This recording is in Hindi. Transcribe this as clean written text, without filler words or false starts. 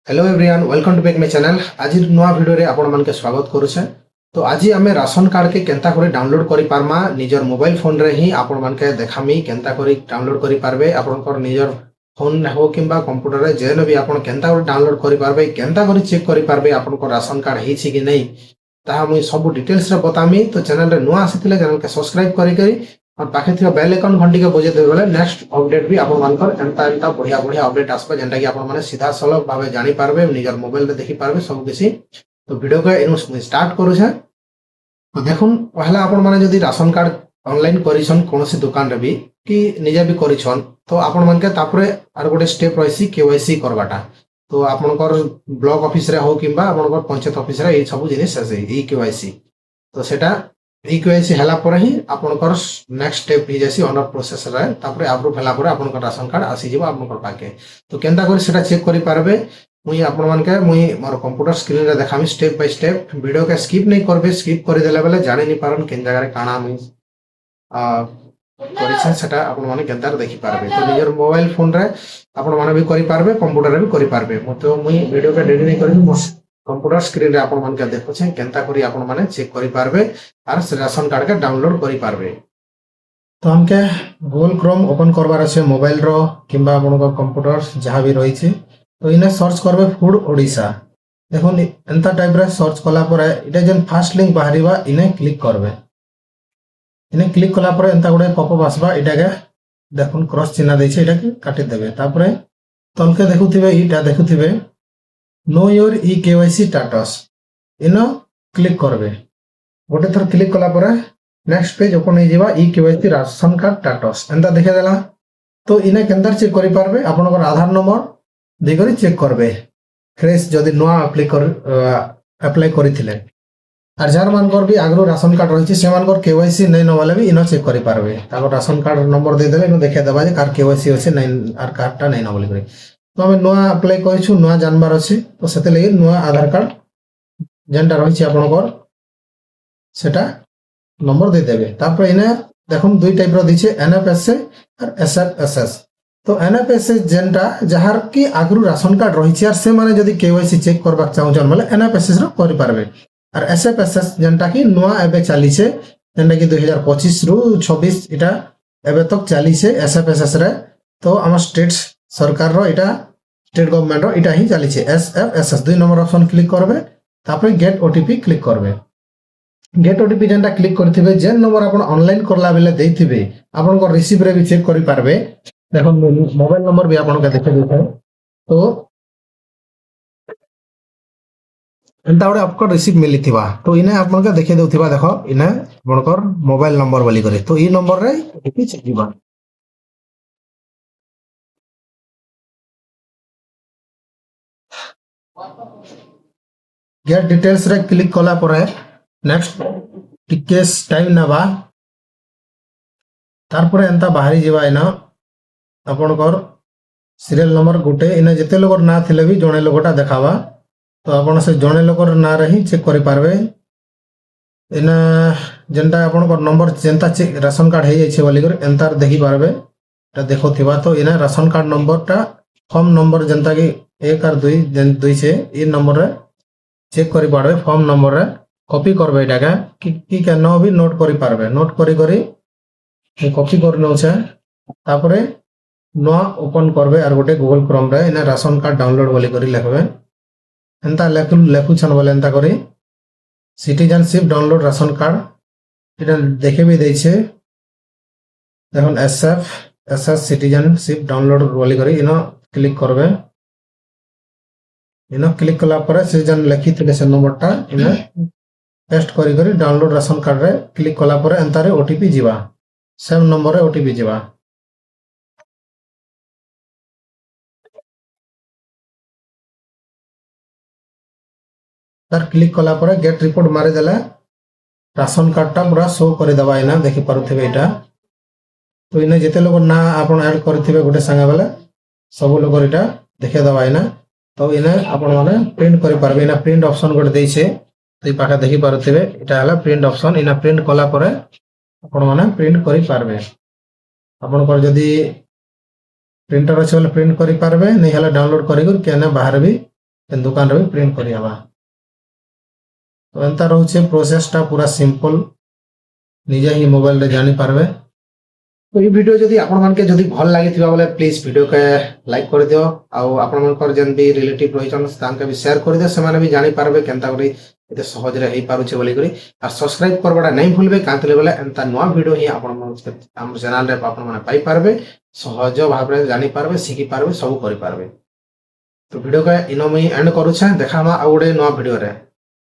Hello everyone welcome to back my channel. आज नया वीडियो रे आपण मन के स्वागत करूछे। तो आज आमे राशन कार्ड के केंता करे डाउनलोड करि पारमा निजर मोबाइल फोन रे ही आपण मन के देखामी केंता करी डाउनलोड करि पारबे। आपण कर निजर फोन हो किंबा कंप्यूटर रे जेन भी आपण केंता करे डाउनलोड करि पारबे, केंता करी चेक करि पारबे आपण को राशन कार्ड हेछि छी कि नै, ताहा मुई सब डिटेल्स रे बतामी। तो चैनल रे नुआ आसीथिले चैनल के सब्सक्राइब करी और पाखे थिया बेल आइकन घंटी के बजे देबे बेले नेक्स्ट अपडेट भी आपण मानकर एंता बढ़िया बढ़िया अपडेट आसबे जेंटा कि आपण माने सीधा सलभ भाबे जानि पारबे, निजर मोबाइल रे देखि पारबे सब किछि। तो वीडियो के इनु स्टार्ट करू छे। तो देखुन पहला आपण माने जदी राशन कार्ड ऑनलाइन करिसन कोनोसी दुकान रे भी कि निजे भी करिसन तो आपण मन के तापरे आर गोटे स्टेप रहिसी केवाईसी करबाटा। तो आपनकर ब्लॉक ऑफिस रे हो किंबा आपनकर पंचायत ऑफिस रे ए सब जिनिस आसे ई केवाईसी। तो सेटा केवाईसी हला पर ही आपनकर नेक्स्ट स्टेप ही जैसी अंडर प्रोसेस रे तापरे अप्रूव हला पर आपनकर राशन कार्ड आसी जिवो आपनकर पाके। तो केंता करी सेटा चेक करि पारबे मुई आपण मन के मुई मोर कंप्यूटर स्क्रीन रे देखामी स्टेप बाय स्टेप। वीडियो के स्किप नहीं करबे, स्किप करि देला बेले जानि नि पारन केन जगह रे काना मुई करिछन सेटा आपण माने केंता देखि पारबे। तो निजर मोबाइल फोन रे आपण माने भी करि पारबे, कंप्यूटर रे भी करि पारबे। मतो मुई वीडियो के डेडी नहीं करि कंप्यूटर स्क्रीन रे आपण मन के देखुछे केंता करी आपण माने चेक करि पारबे आर राशन कार्ड के डाउनलोड करि पारबे। तो हमके गूगल क्रोम ओपन करबार আছে मोबाइल रो किंबा आपण को कंप्यूटर जहां भी रही छे। तो इने सर्च करबे फूड ओडिशा। देखुन एंता टाइप रे सर्च कला पर इटा जेन फर्स्ट लिंक बाहरीबा इने क्लिक करबे। इने क्लिक कला पर एंता गुडे पॉपअप आसबा, इटा के देखुन क्रॉस चिन्ह दै छे, इटा के काटि देबे। तापरे तलके देखुथिबे इटा देखुथिबे know your e KYC status इनो क्लिक करबे। गोटे थर क्लिक कला पर नेक्स्ट पेज ओपन हो जावा e KYC ration card status एंता देखा देला। तो इने केंदर चेक करि पारबे आपनकर आधार नंबर दे करी चेक करबे फ्रेश जदी नुआ अप्लाई करिथिले। आर जार मानकर भी आगरो राशन कार्ड रहिछि से मानकर केवाईसी नै न वाले भी इनो चेक करि पारबे। ताको राशन कार्ड नंबर दे देले इनो देखा देबा जे कार केवाईसी अछि नै आर कार्डटा नै न बोली करी। तो हमें नुआ अप्लाई करिछु, नुआ जानबार अछि तो सेते लागि नुआ आधार कार्ड जेनटा रहिछि आपनकर सेटा नंबर दे देबे। तापर इने देखुन दुई टाइप रो दिछे एनएफएसए और एसएफएसएस। तो एनएफएसए जेनटा जहार की आगरु राशन कार्ड रहिछि आर से माने जदी केवाईसी चेक करबा चाहौ जन माने एनएफएसएस रो करि पारबे। और एसएफएसएस जेनटा की नुआ एबे चाली छे जेनटा की 2025 रु 26 इटा एबे तक चाली छे एसएफएसएस रे। तो हम स्टेट सरकार रो इटा स्टेट गवर्नमेंट रो इटा ही चाली छे एसएफएसएस। दुई नंबर ऑप्शन क्लिक करबे, तापर गेट ओटीपी क्लिक करबे। गेट ओटीपी जेनटा क्लिक करथिबे जेन नंबर आपण ऑनलाइन करला बेले देथिबे आपण को रिसीव रे भी चेक करि पारबे। देखो मोबाइल नंबर भी आपण के देखे देथाय। तो एंता ओडे आपको रिसीव मिलिथिबा तो इने आपण के देखे देउथिबा। देखो इने आपनकर मोबाइल नंबर बोली करे तो ई नंबर रे ओटीपी चेकिबा। गेट डिटेल्स रे क्लिक कला पर नेक्स्ट टिके टाइम नबा। तारपर एंता बाहरी जीवा इना आपनकर सीरियल नंबर गुटे इने जते लोगर ना थिले भी जणे लोगटा देखावा। तो आपण से जणे लोगर ना रही चेक करि पारबे। इना जेंटा आपनकर नंबर जेंता चेक राशन कार्ड हे जाय छे बोली कर एंतार देखि पारबे ता देखो थिबा। तो इना राशन कार्ड नंबरटा फॉर्म नंबर जेंता की 1 और 2 जेन 2 छे ई नंबर रे चेक करि पारबे। फॉर्म नंबर रे कॉपी करबे इटाके कि के न भी नोट करि पारबे। नोट करि कॉपी कर नो छे। तापरे नो ओपन करबे और गोटे गूगल क्रोम रे इने राशन कार्ड डाउनलोड बोली करी लिखबे। एंता लेखु छन बोले एंता करी सिटीजनशिप डाउनलोड राशन कार्ड इटा देखे भी दै छे। देखुन एसएफएसएस सिटीजनशिप डाउनलोड बोली करी इनो क्लिक करबे। इनो क्लिक कला पर से जन लिखि थिले से नंबरटा इने पेस्ट करी करी डाउनलोड राशन कार्ड रे क्लिक कला पर एंता रे ओटीपी जीवा, सेम नंबर रे ओटीपी जीवा। तार क्लिक कला पर गेट रिपोर्ट मारी देला राशन कार्ड टा पूरा शो करि दबा। इना देखि पारुथिबे इटा। तो इने जते लोग ना आपण ऐड करथिबे गोटे संगे वाला सब लोग इटा देखे दबा इना। तो इने आपण माने प्रिंट करि पारबे। इना प्रिंट ऑप्शन गोटे दै छे तो ई पाखा देखि पारुथिबे इटा हला प्रिंट ऑप्शन। इना प्रिंट कला पर आपण माने प्रिंट करि पारबे। आपण पर जदी प्रिंटर अछि वाला प्रिंट करि पारबे नै हला डाउनलोड करि केने बाहर भी दुकान रे प्रिंट करी हवा। तो एंता रोचे प्रोसेसटा पूरा सिंपल निजे ही मोबाइल रे जानी पारबे। तो ये वीडियो जदि आपण मानके जदि भल लागिथिबा बोले प्लीज वीडियो के लाइक कर दियो आउ आपण मानकर जेन भी रिलेटिव रहिछन तांके भी शेयर कर दियो सेमाने भी जानि पारबे केनता करी एते सहज रे हेई पारुछे बोली करी आ सब्सक्राइब करबाडा नहीं भूलबे कांतले बोले एंता नवा वीडियो ही आपण मानके हम चैनल रे आपण माने पाई पारबे सहज भाव रे जानि पारबे सिखि पारबे सब करि पारबे। तो वीडियो का इनो मई एंड करूछे देखामा आ गुडे नवा वीडियो रे।